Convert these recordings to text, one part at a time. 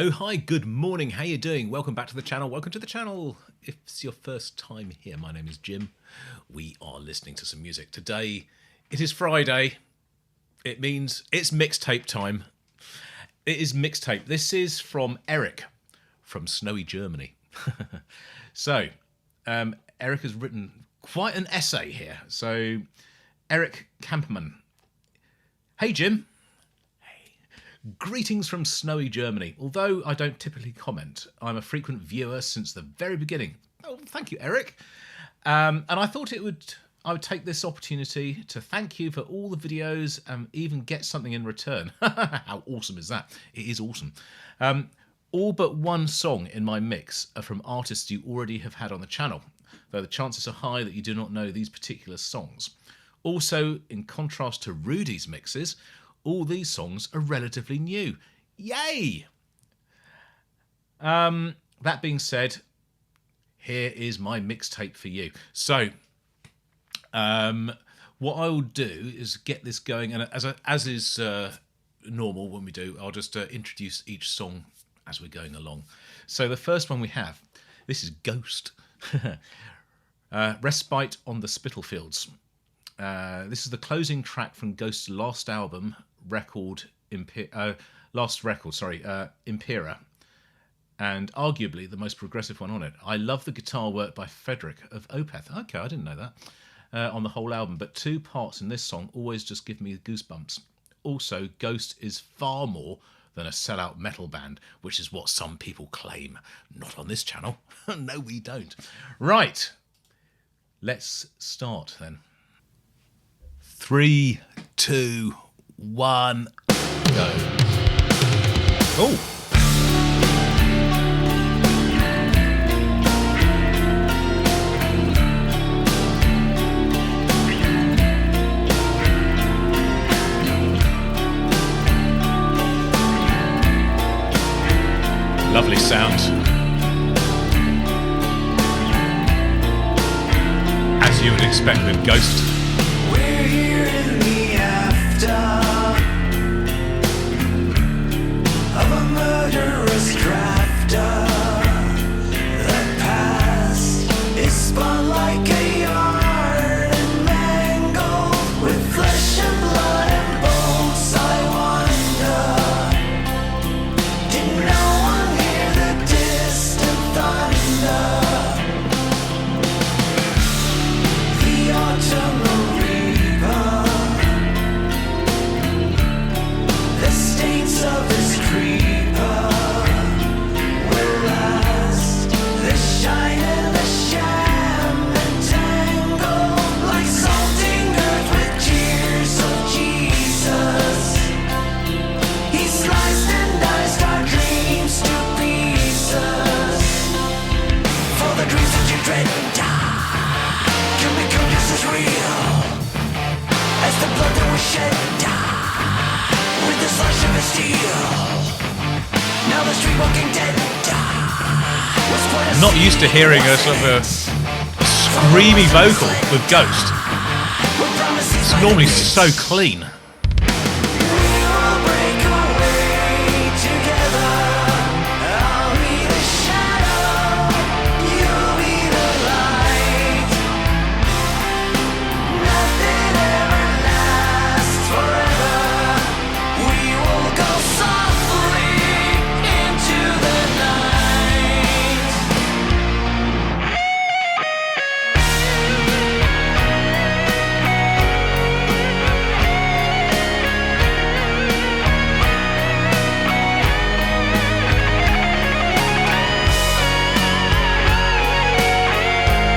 Hello, hi, good morning, how you doing? Welcome back to the channel, welcome to the channel. If it's your first time here, my name is Jim. We are listening to some music. Today, it is Friday. It means it's mixtape time. It is mixtape. This is from Erik, from snowy Germany. So, Erik has written quite an essay here. So, Erik Kamperman. Hey, Jim. Greetings from snowy Germany. Although I don't typically comment, I'm a frequent viewer since the very beginning. Oh, thank you, Erik. And I thought I would take this opportunity to thank you for all the videos and even get something in return. How awesome is that? It is awesome. All but one song in my mix are from artists you already have had on the channel, though the chances are high that you do not know these particular songs. Also, in contrast to Rudi's mixes, all these songs are relatively new. Yay! That being said, here is my mixtape for you. So, what I will do is get this going, and as is normal when we do, I'll just introduce each song as we're going along. So the first one we have, this is Ghost. Respite on the Spitalfields. This is the closing track from Ghost's last album, Record Impera, and arguably the most progressive one on it. I love the guitar work by Frederik of Opeth. Okay, I didn't know that. On the whole album, but two parts in this song always just give me goosebumps. Also, Ghost is far more than a sellout metal band, which is what some people claim. Not on this channel. No, we don't. Right, let's start then. 3, 2, 1, go. Oh! Lovely sound. As you would expect with Ghost. We're here in the after of a murderous crafter. The past is spun like a yarn and mangled with flesh and blood and bones. I wonder, did no one hear the distant thunder? The autumnal reaper, the stains of his creeper will last. The shine and the sham entangled like salting earth with tears of Jesus. He sliced and diced our dreams to pieces. For the dreams that you dread die can become just as real as the blood that was shed die with the slash of a steel. Now the street walking dead die was quite a I'm not used to hearing a sort of a screamy vocal with Ghost. It's normally so clean.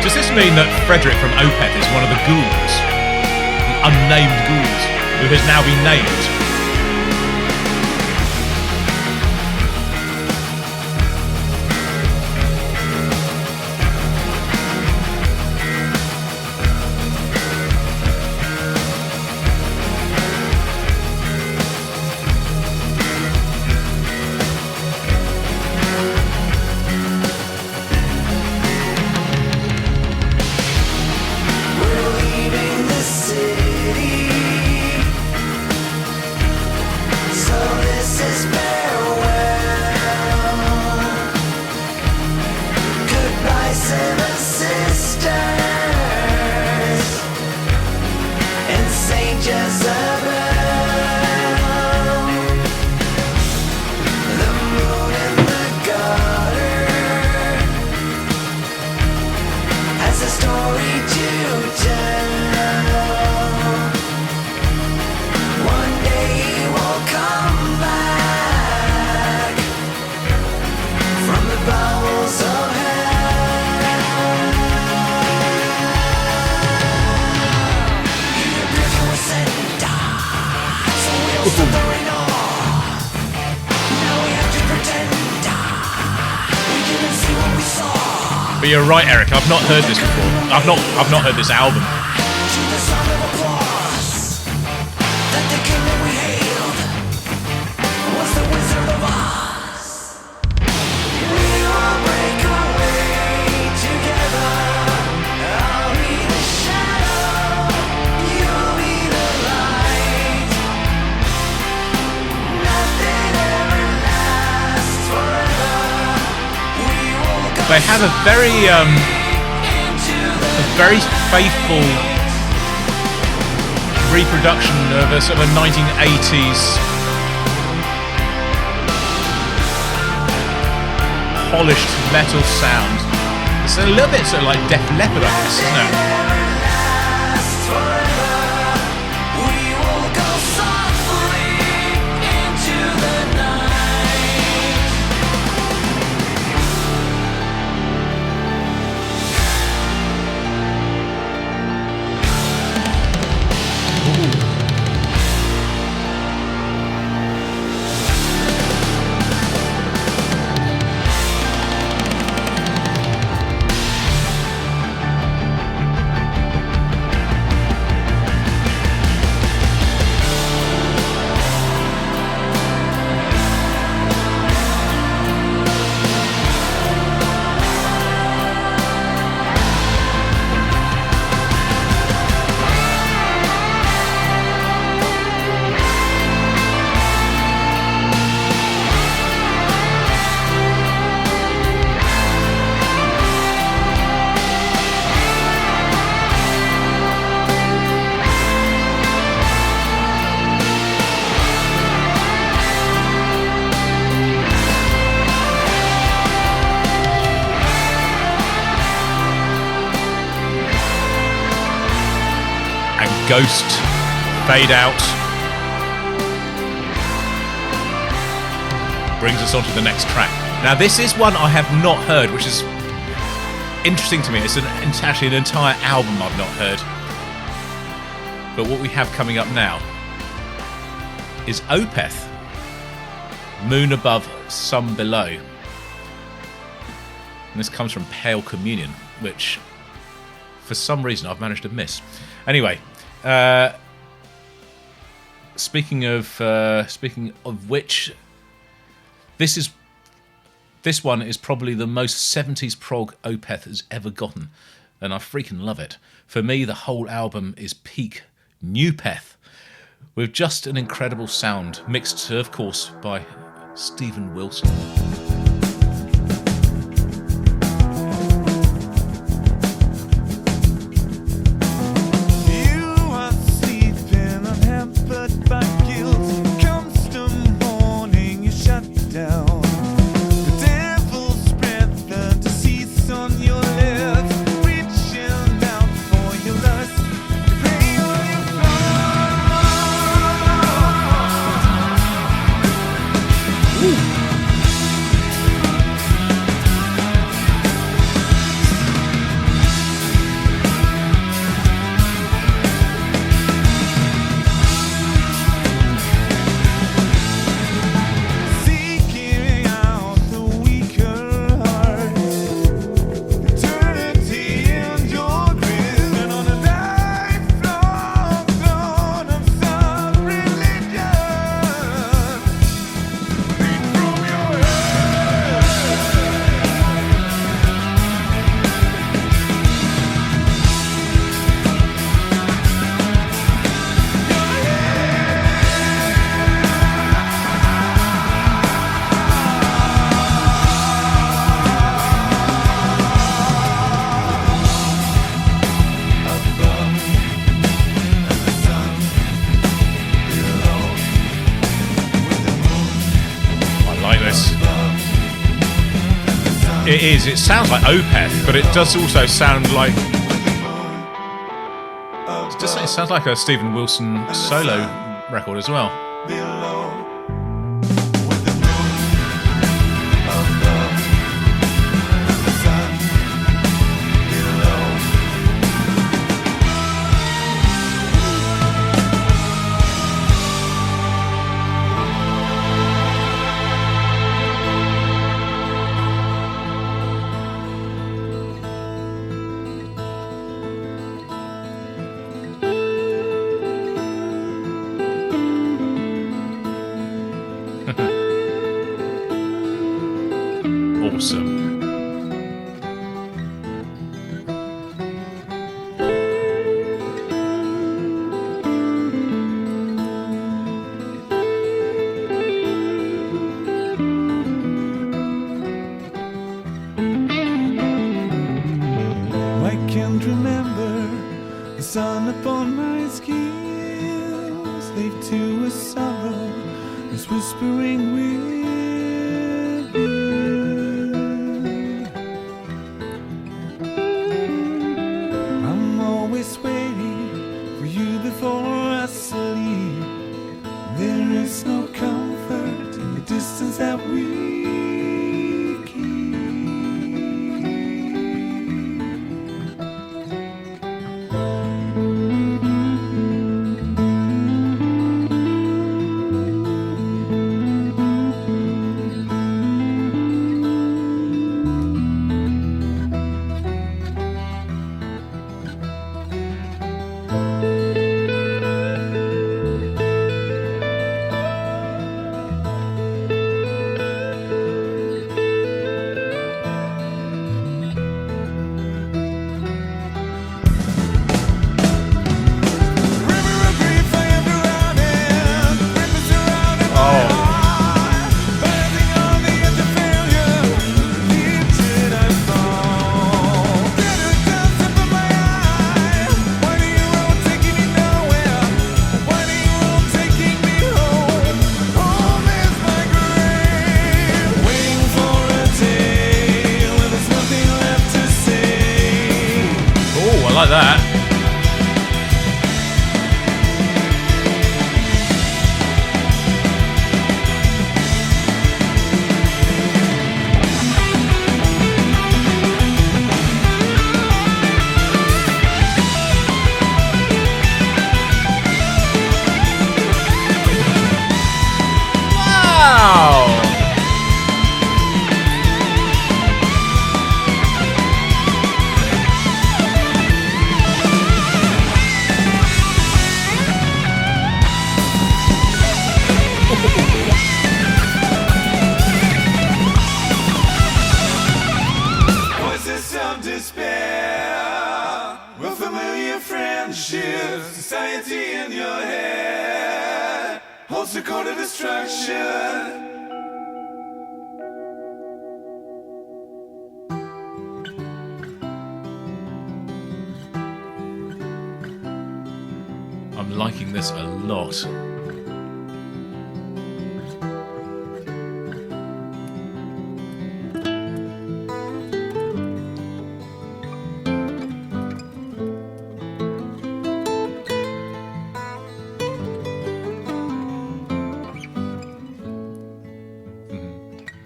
Does this mean that Frederik from Opeth is one of the ghouls? The unnamed ghouls, who has now been named? We're leaving the city. But you're right, Erik. I've not heard this before. I've not heard this album. They have a very faithful reproduction of a sort of a 1980s polished metal sound. It's a little bit sort of like Def Leppard, I guess, isn't it? Ghost fade out brings us on to the next track. Now this is one I have not heard, which is interesting to me. It's actually an entire album I've not heard. But what we have coming up now is Opeth, Moon Above, Sun Below. And this comes from Pale Communion, which for some reason I've managed to miss. Anyway, speaking of which, this one is probably the most 70s prog Opeth has ever gotten, and I freaking love it. For me, the whole album is peak new Peth, with just an incredible sound, mixed, of course, by Stephen Wilson. It is. It sounds like Opeth, but it does also sound like... It sounds like a Stephen Wilson solo record as well. awesome. I can't remember the sun upon my skin, slave to a sorrow is whispering within. I'm always waiting for you before I sleep. There is no comfort in the distance that we keep. Like that. Wow! Voices of despair, with familiar friendships, society in your head holds the code of destruction. I'm liking this a lot.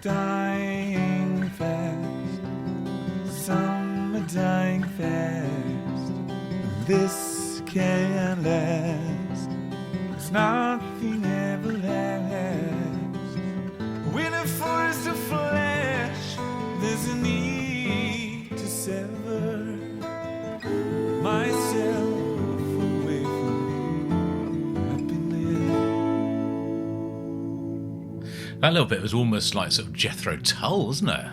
Dying fast, some are dying fast. This can't last, 'cause nothing ever lasts. When a forest of flesh, there's a need to sever myself away from happiness. That little bit was almost like sort of Jethro Tull, wasn't it?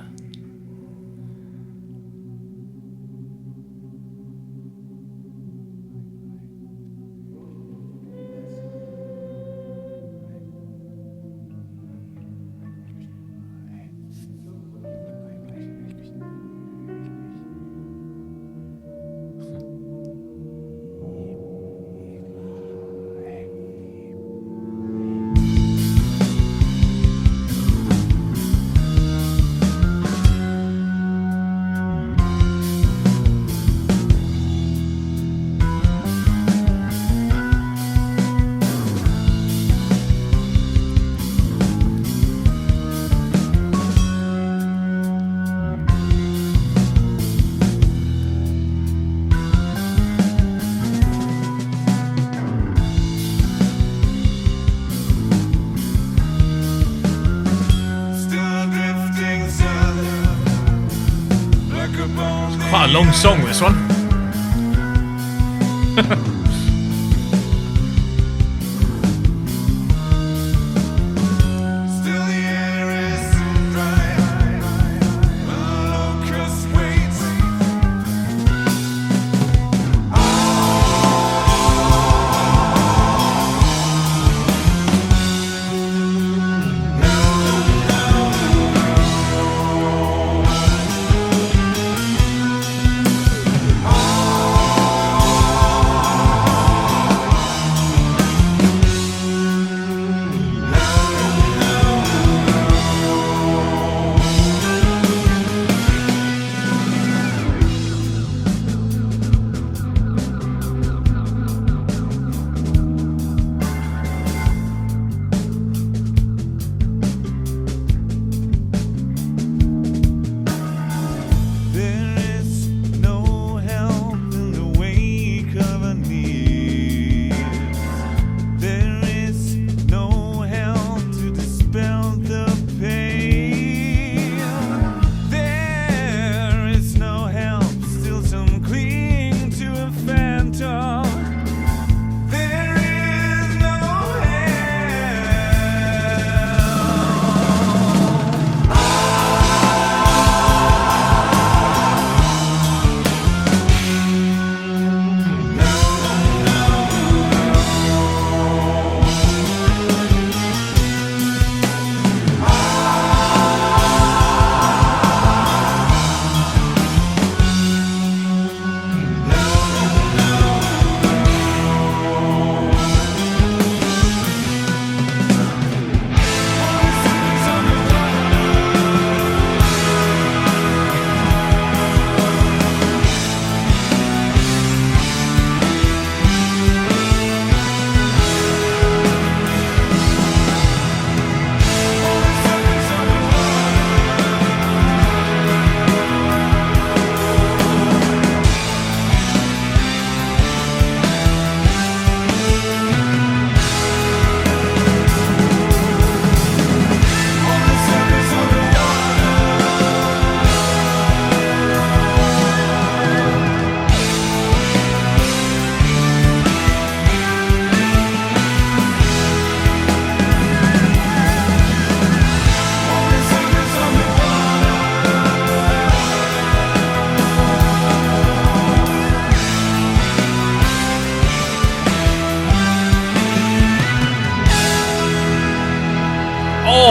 Quite a long song, this one. Still the air is so dry.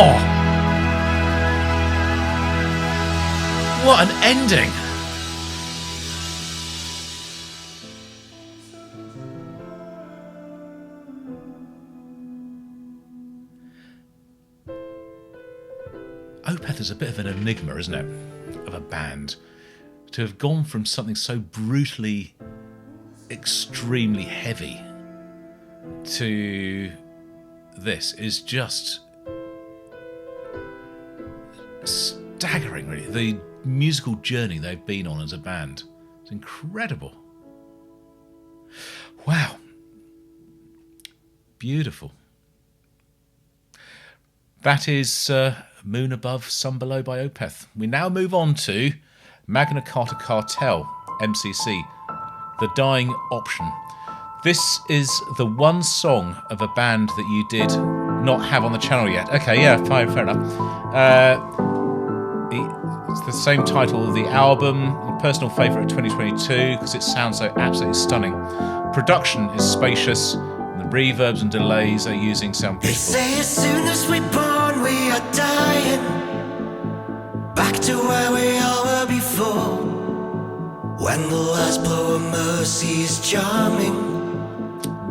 Oh! What an ending! Opeth is a bit of an enigma, isn't it? Of a band. To have gone from something so brutally, extremely heavy to this is just staggering, really. The musical journey they've been on as a band. It's incredible. Wow. Beautiful. That is Moon Above, Sun Below by Opeth. We now move on to Magna, Carta, Cartel, MCC, The Dying Option. This is the one song of a band that you did not have on the channel yet. Okay, yeah, fine, fair enough. It's the same title, the album, personal favourite of 2022, because it sounds so absolutely stunning. Production is spacious, and the reverbs and delays are using sound beautiful. They say as soon as we're born we are dying, back to where we all were before, when the last blow of mercy is charming.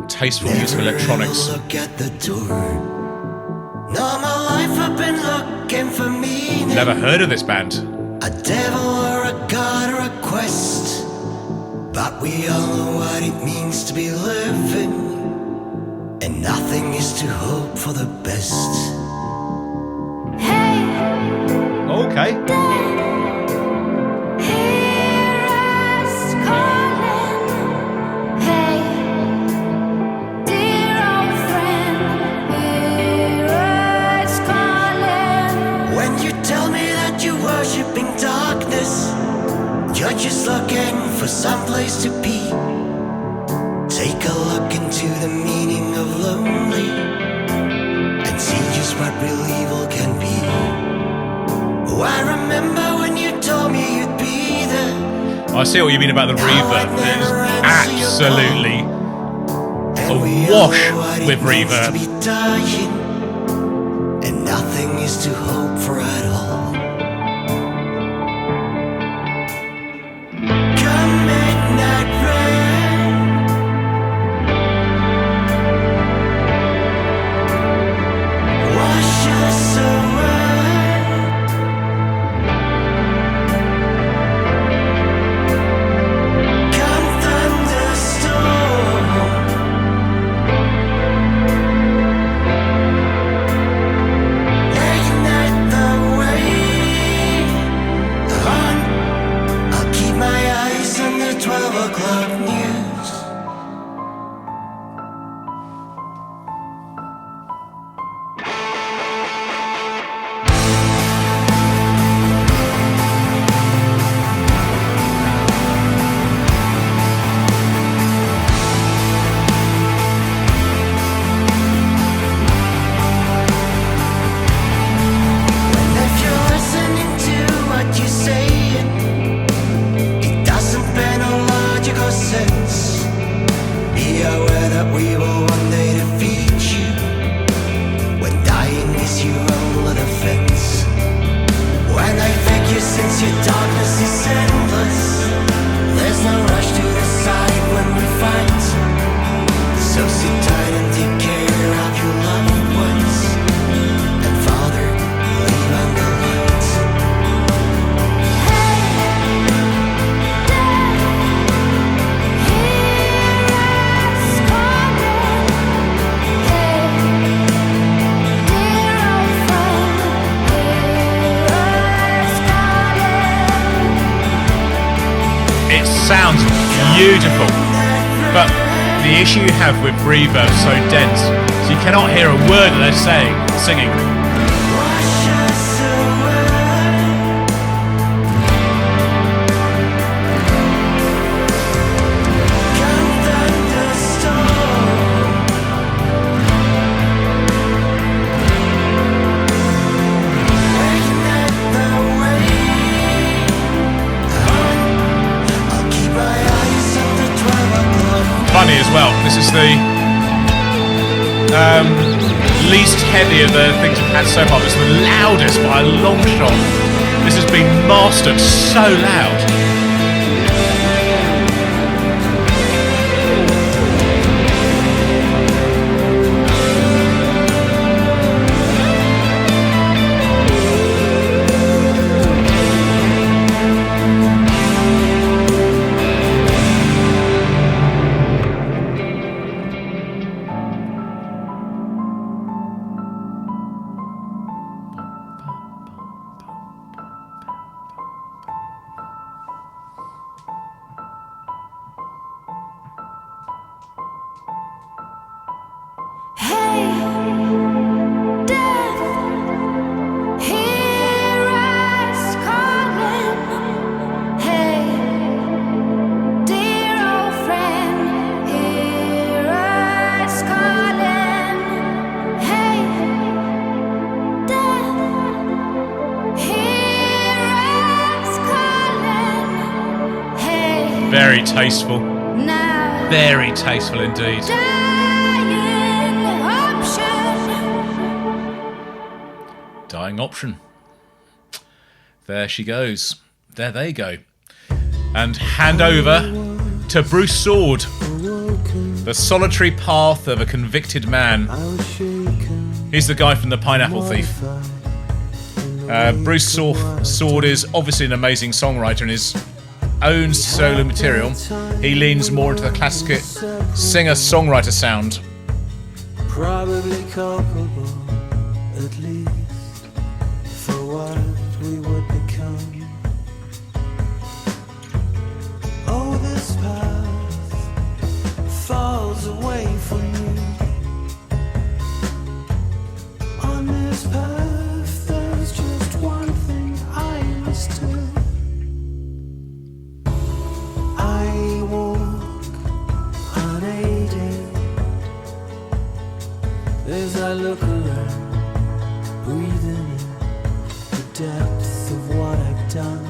Tasteful use of electronics. Look at the door. All my life I've been looking for meaning. Never heard of this band. A devil or a god or a quest, but we all know what it means to be living, and nothing is to hope for the best. Hey, Okay. hear us calling. Hey, dear old friend, hear us calling. When you tell me that you're worshipping darkness, you're just looking for some place to be. Take a look into the meaning of lonely, and see just what real evil can be. Oh, I remember when you told me you'd be there. I see what you mean about the reverb. It's absolutely And we all awash know what it with means reverb. to be dying, and nothing is to hope for at all. Come midnight rain, wash us away. Come thunderstorm, ignite the way on. I'll keep my eyes on the 12 o'clock news. And if you're listening to what you're saying, it doesn't bear no logical sense. Be aware that we will one day defeat you, when dying is your only defense. When I figure since your darkness is endless, there's no rush to decide when we fight. So sit tight and take care of your loved ones, and Father, leave on the lights. It sounds beautiful, but the issue you have with reverb so dense, so you cannot hear a word that they're singing. Wash us away. Come thunderstorm, ignite the way on. I'll keep my eyes on the 12 o'clock. Funny as well. This is the least heavy of the things we've had so far, but it's the loudest by a long shot. This has been mastered so loud. Very tasteful. Very tasteful indeed. Dying option. There she goes. There they go. And hand over to Bruce Soord. The solitary path of a convicted man. He's the guy from the Pineapple Thief. Bruce Soord is obviously an amazing songwriter in his own solo material. He leans more into the classic singer-songwriter sound. Probably culpable, at least, for what we would become. Oh, this path falls away from you. On this path, there's just one thing I must do. I walk unaided as I look around, breathing in the depth of what I've done.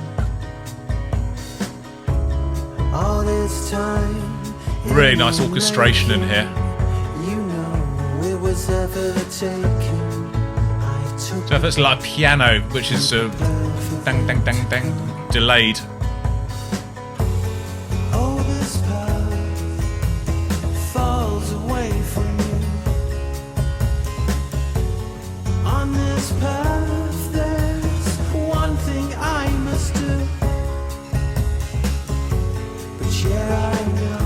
All this time, Really nice orchestration in here. you know, it was ever the taking. I took So if it's like a piano, which is dang, dang, dang, dang, delayed. oh, this path falls away from you. On this path, there's one thing I must do. But yeah, I know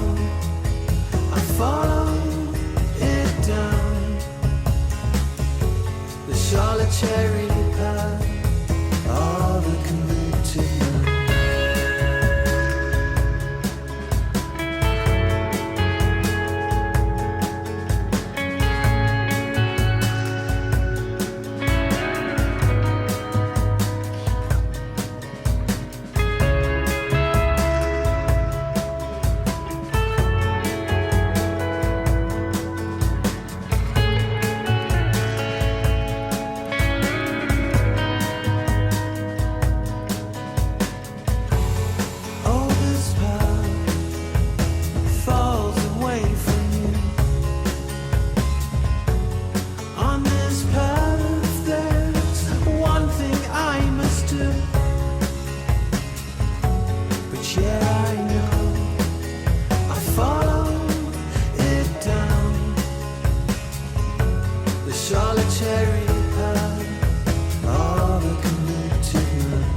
I follow it down the solitary path of a convicted man. Oh, this path falls away from you. On this path, there's one thing I must do. But yeah, I know I follow it down the solitary path of a convicted man.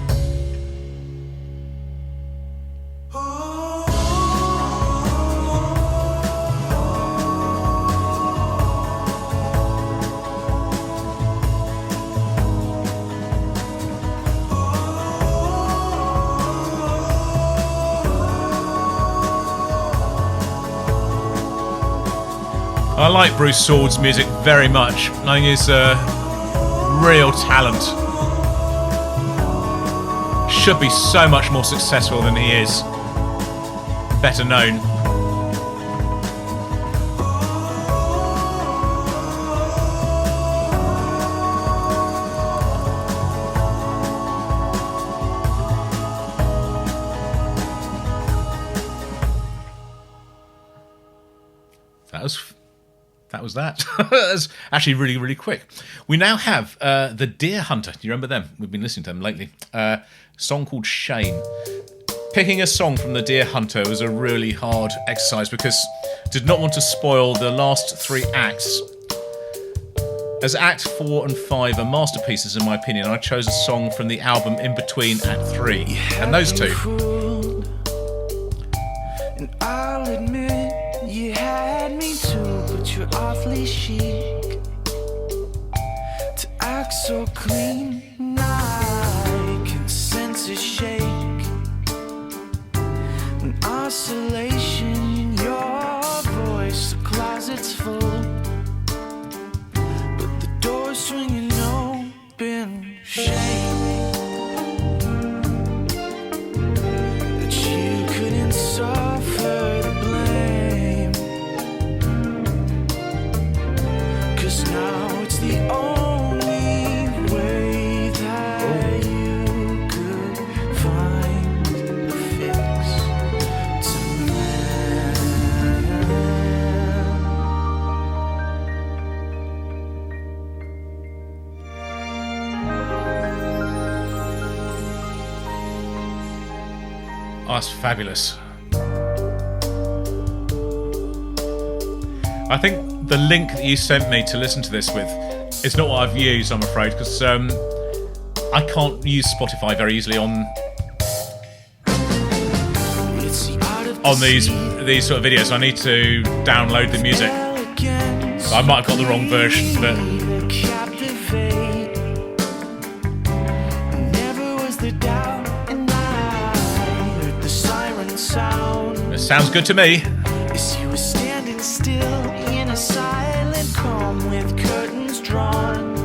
I like Bruce Soord's music very much. I think he's a real talent. Should be so much more successful than he is. Better known. That was that. That's actually really, really quick. We now have the Deer Hunter. Do you remember them? We've been listening to them lately. Song called Shame. Picking a song from the Deer Hunter was a really hard exercise because I did not want to spoil the last 3 acts. As Act 4 and 5 are masterpieces in my opinion, I chose a song from the album in between Act 3. And those two. Fooled, and I'll admit you had me too, but you're awfully chic to act so clean. I can sense a shake, an oscillation in your voice. The closet's full, but the door's swinging open. Shame that you couldn't suffer the blame, 'cause now it's the only way that you could find a fix to mend. Oh, that's fabulous. I think the link that you sent me to listen to this with is not what I've used, I'm afraid, because I can't use Spotify very easily on It's the art of these sort of videos. I need to download the music. So I might have got the wrong version, but captivate. Never was the doubt, and I heard the siren sound it sounds good to me. as you were standing still in a silent calm with curtains drawn,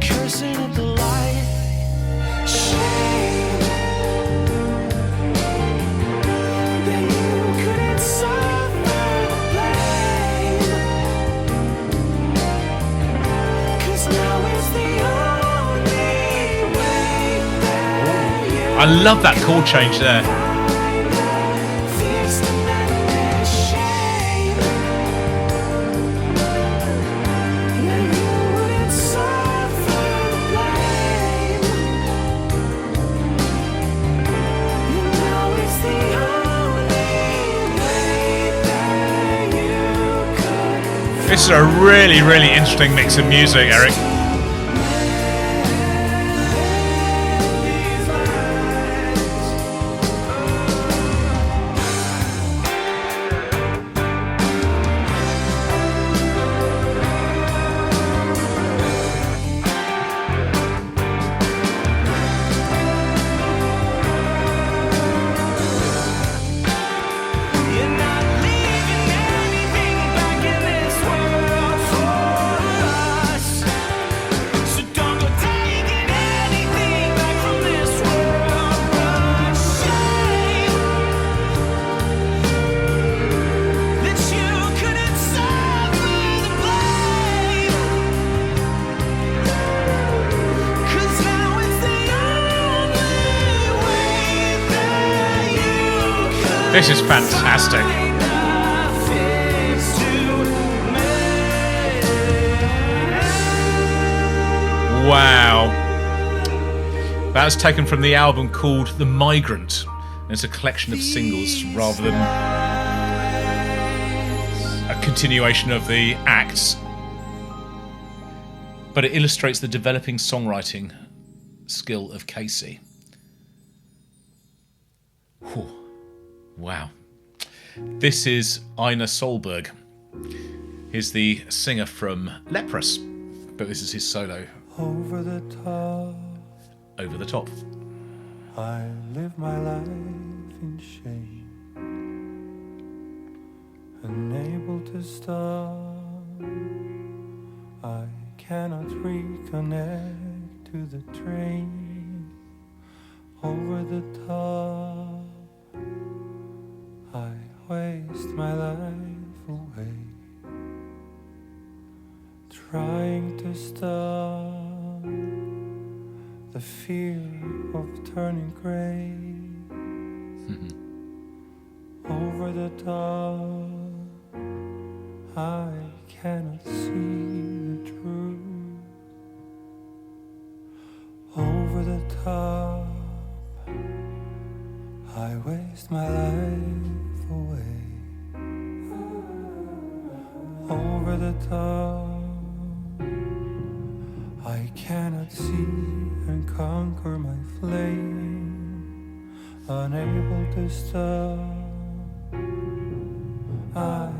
cursing at the light. Shame that you couldn't suffer the blame, 'cause now it's the only way that you I love that chord change there. fix the madness. Shame that you wouldn't suffer the blame, and now it's the only way that you could. This is a really, really interesting mix of music, Erik. You're not leaving anything back in this world for us, so don't go taking anything back from this world. But shame that you couldn't suffer the blame, 'cause now it's the only way that you could. This is fantastic. Wow. That was taken from the album called The Migrant. It's a collection of singles rather than a continuation of the acts. But it illustrates the developing songwriting skill of Casey. Whew. Wow. This is Einar Solberg. He's the singer from Leprous, but this is his solo, Over the top, Over the Top. I live my life in shame, unable to stop. I cannot reconnect to the train. Over the top, I waste my life away, trying to stop the fear of turning gray. Over the top, I cannot see the truth. Over the top, I waste my life away. Over the top, I cannot see and conquer my flame. Unable to stop, I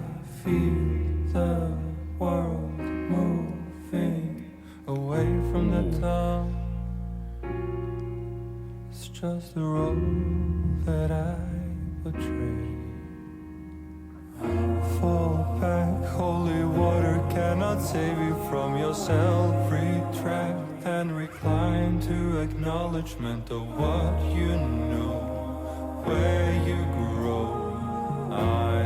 feel the world moving away from the top. It's just the road that I betray. Fall back, holy water cannot save you from yourself. Retract and recline to acknowledgement of what you know, where you grow. I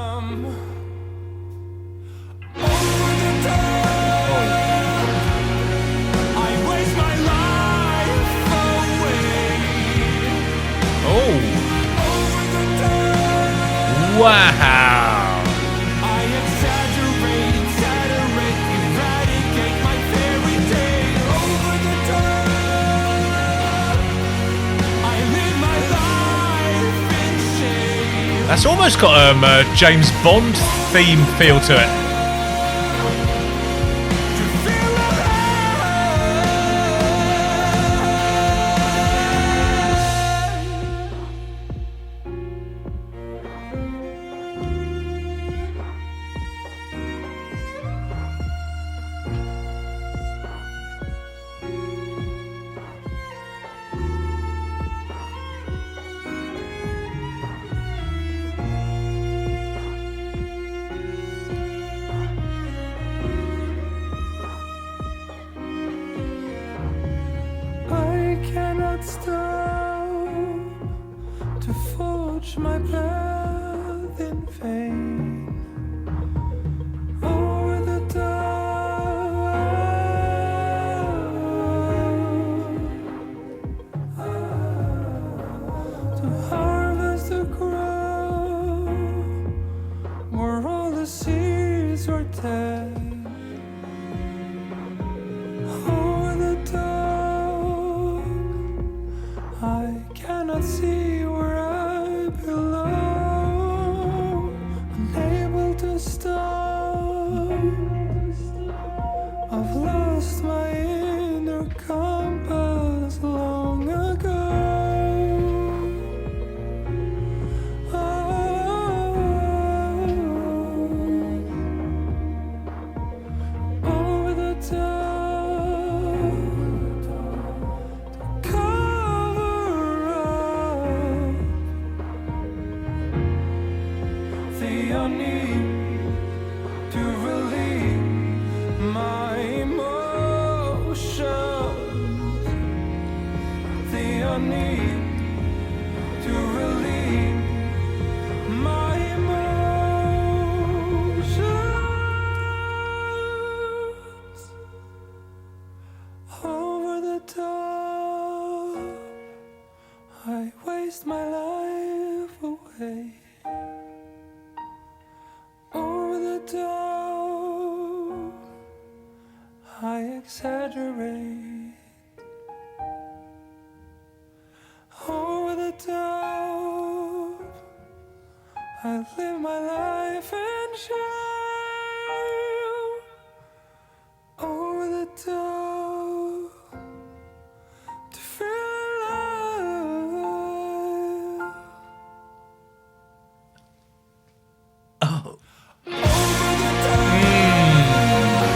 am over the top. I waste my life away. Oh, Over the top. wow. I exaggerate, saturate, eradicate my fairy tale. Over the top, I live my life in shame. That's almost got a James Bond theme feel to it. To feel I cannot stop to forge my path in vain. Over the top, to harvest the ground where all the seeds were dead. Over the top, I cannot see where I belong. Unable to stop, I've lost my inner compass long ago. Over the top, to cover up the need to relieve my emotions. The need to relieve my emotions. Over the top, I waste my life away. Over the top, I exaggerate. Over the top, I live my life in shame. Over the top, to feel alive. Oh, Over the top,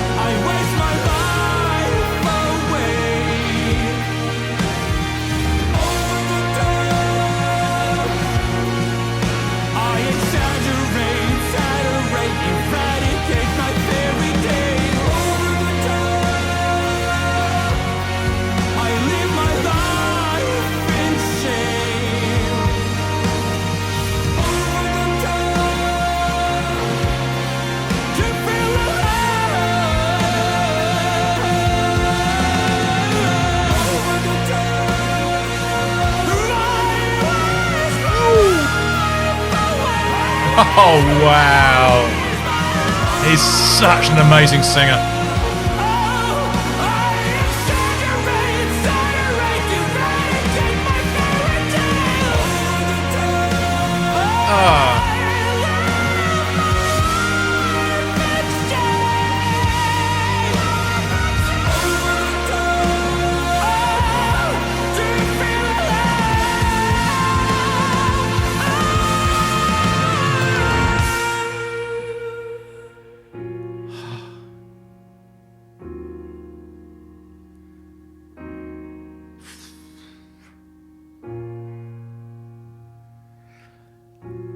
I waste my life away. Over the top, I exaggerate, saturate, eradicate my fairy tale. Over the top, I live my life in shame. Over the top. Oh, wow. He's such an amazing singer.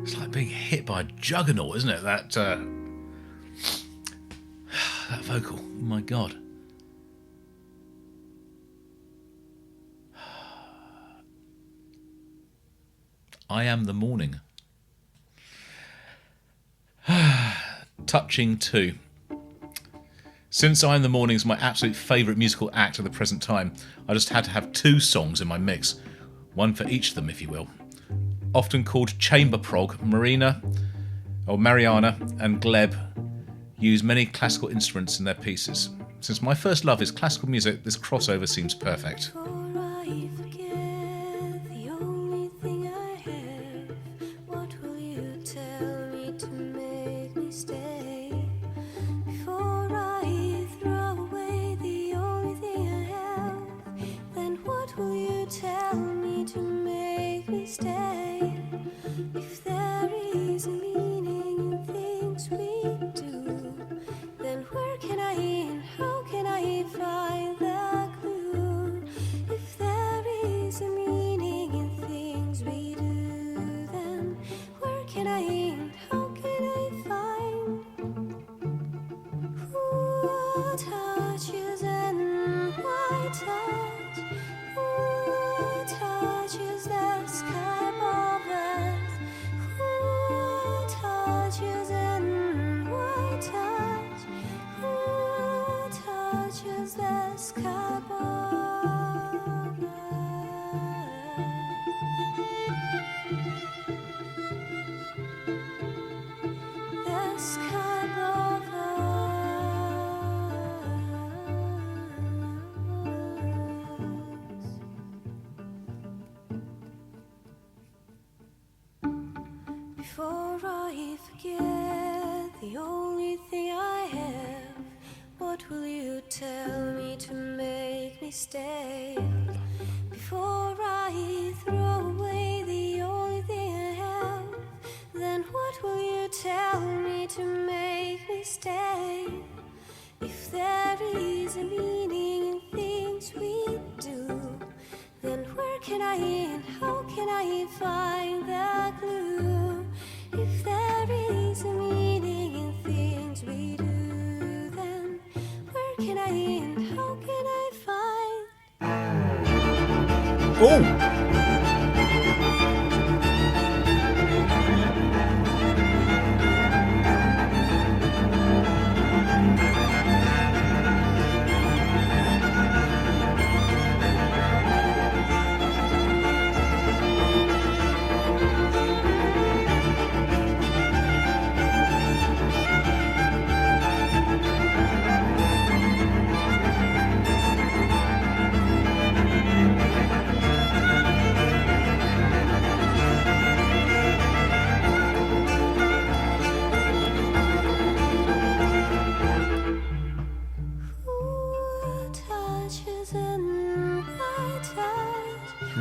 It's like being hit by a juggernaut, isn't it? That vocal. Oh my God. I Am the Morning. Touching too. Since I Am the Morning is my absolute favourite musical act of the present time, I just had to have 2 songs in my mix. One for each of them, if you will. Often called chamber prog, Mariana and Gleb use many classical instruments in their pieces. Since my first love is classical music, this crossover seems perfect. Before I forget the only thing I have, what will you tell me to make me stay? Before I throw away the only thing I have, then what will you tell me to make me stay? If there is a meaning in things we do, then where can I and how can I find the clue? If there is a meaning in things we do, then where can I and how can I find? Oh!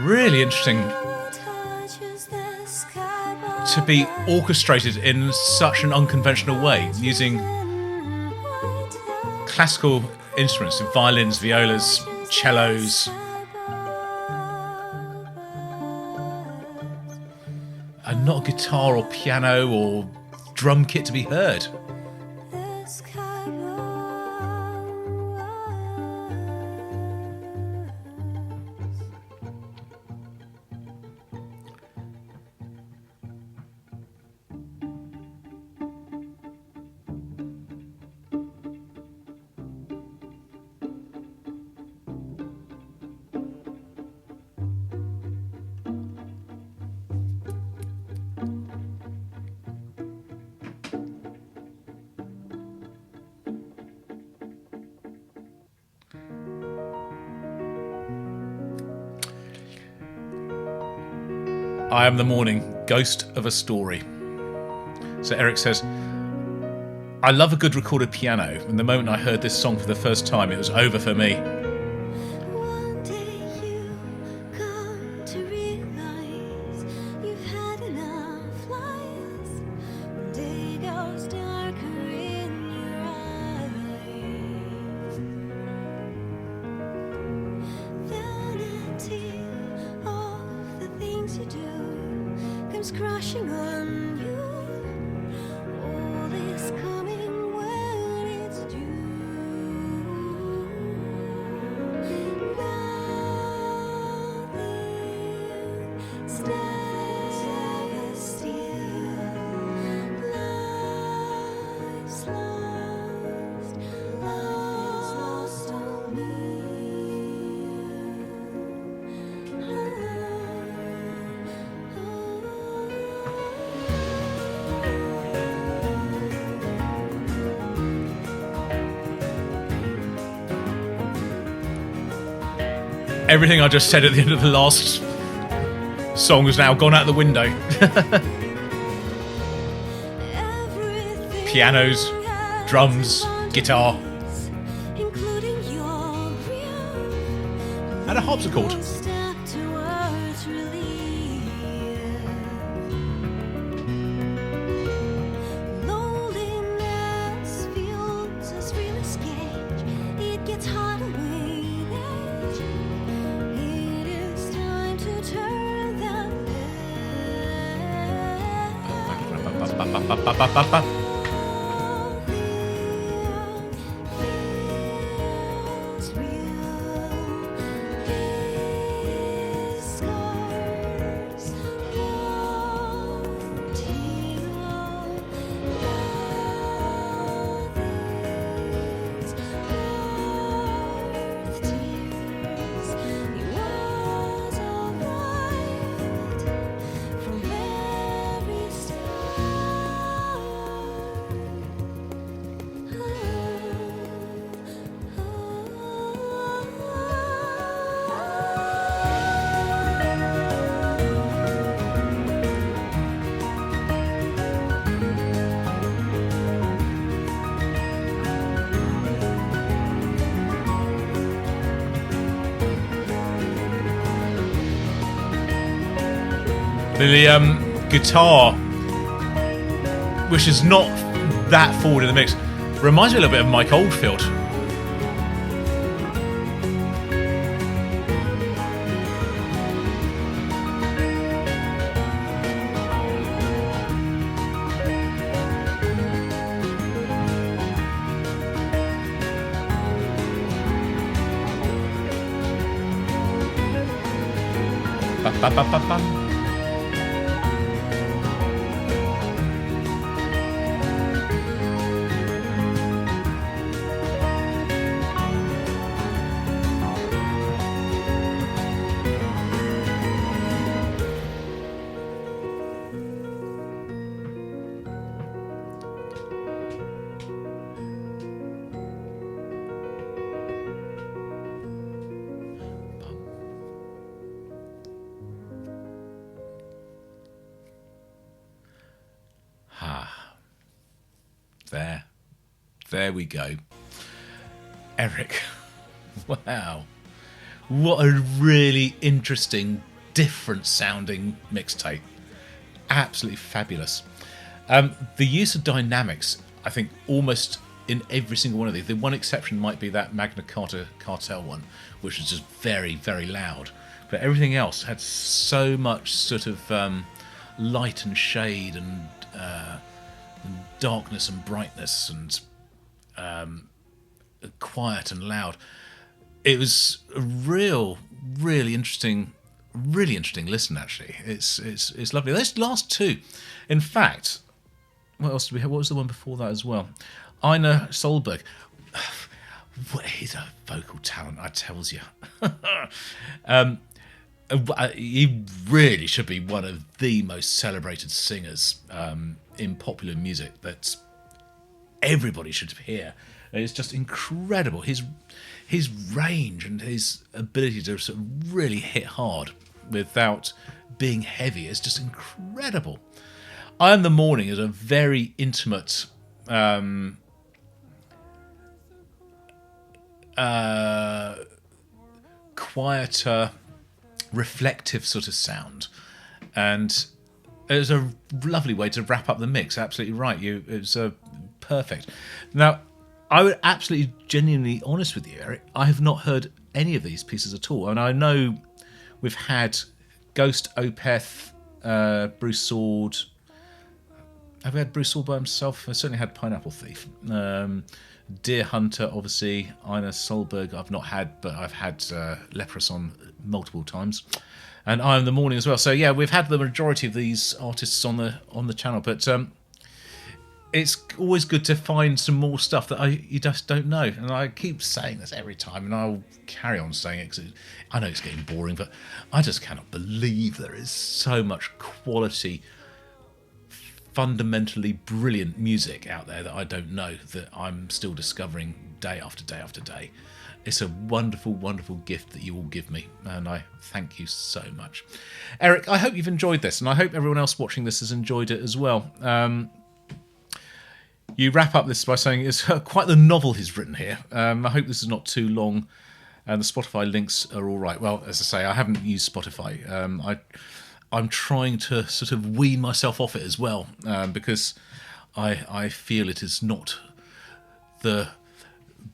Really interesting to be orchestrated in such an unconventional way, using classical instruments, violins, violas, cellos, and not guitar or piano or drum kit to be heard. I am the morning, ghost of a story. So Erik says, I love a good recorded piano, and the moment I heard this song for the first time, it was over for me. One day you come to realize you've had enough lies. One day goes darker in your eyes. Vanity of the things you do comes crashing on you. All is coming when it's due. Nothing stands still. Life's lost on me. Everything I just said at the end of the last song has now gone out the window. Pianos, drums, guitar, Including your real and a harpsichord. step towards relief. Loneliness feels as real as cage. It gets harder with age. It is time to turn that page. Feels real. These scars won't heal. Nothing's worth tears. It was alright from very The guitar, which is not that forward in the mix, reminds me a little bit of Mike Oldfield. Ba-ba-ba-ba-bum. There we go. Erik, wow. What a really interesting, different sounding mixtape. Absolutely fabulous. The use of dynamics, I think, almost in every single one of these. The one exception might be that Magna Carta Cartel one, which was just very, very loud. But everything else had so much sort of light and shade and darkness and brightness and quiet and loud. It was a really interesting listen. Actually, it's lovely. Those last two, in fact, what else did we have? What was the one before that as well? Einar Solberg. He's a vocal talent, I tells you. He really should be one of the most celebrated singers in popular music that everybody should hear. It's just incredible. His range and his ability to sort of really hit hard without being heavy is just incredible. I Am the Morning is a very intimate, quieter, reflective sort of sound, and it was a lovely way to wrap up the mix. Absolutely right. It was perfect. Now, I would absolutely genuinely honest with you, Erik. I have not heard any of these pieces at all, and I know we've had Ghost Opeth, Bruce Soord. Have we had Bruce Soord by himself? I certainly had Pineapple Thief. Deer Hunter, obviously. Einar Solberg I've not had, but I've had Leprous on multiple times. And I Am the Morning as well. So yeah, we've had the majority of these artists on the channel, but it's always good to find some more stuff that you just don't know. And I keep saying this every time, and I'll carry on saying it because I know it's getting boring, but I just cannot believe there is so much quality, fundamentally brilliant music out there that I don't know, that I'm still discovering day after day after day. It's a wonderful, wonderful gift that you all give me, and I thank you so much. Erik, I hope you've enjoyed this, and I hope everyone else watching this has enjoyed it as well. You wrap up this by saying it's quite the novel he's written here. I hope this is not too long, and the Spotify links are all right. Well, as I say, I haven't used Spotify. I'm trying to sort of wean myself off it as well, because I feel it is not the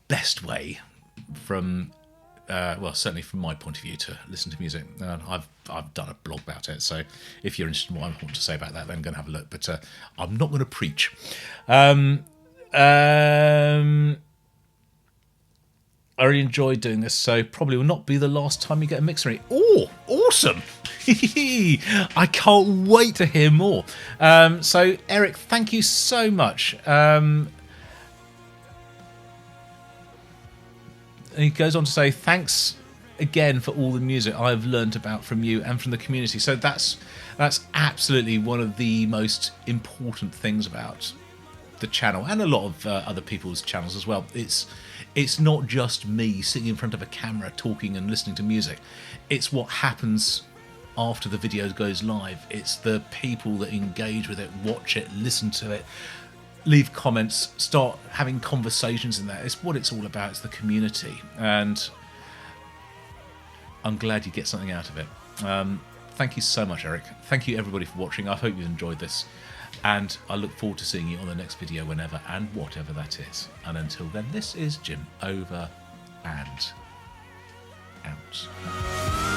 best way from, well, certainly from my point of view, to listen to music. I've done a blog about it, so if you're interested in what I want to say about that, then go and have a look. But I'm not going to preach. I really enjoyed doing this, so probably will not be the last time you get a mixer. Oh, awesome! I can't wait to hear more. So, Erik, thank you so much. And he goes on to say, thanks again for all the music I've learned about from you and from the community. So that's absolutely one of the most important things about the channel, and a lot of other people's channels as well. It's not just me sitting in front of a camera talking and listening to music. It's what happens after the video goes live. It's the people that engage with it, watch it, listen to it, leave comments, start having conversations in there. It's what it's all about. It's the community, and I'm glad you get something out of it. Thank you so much, Erik. Thank you everybody for watching. I hope you've enjoyed this, and I look forward to seeing you on the next video, whenever and whatever that is. And until then, this is Jim, over and out.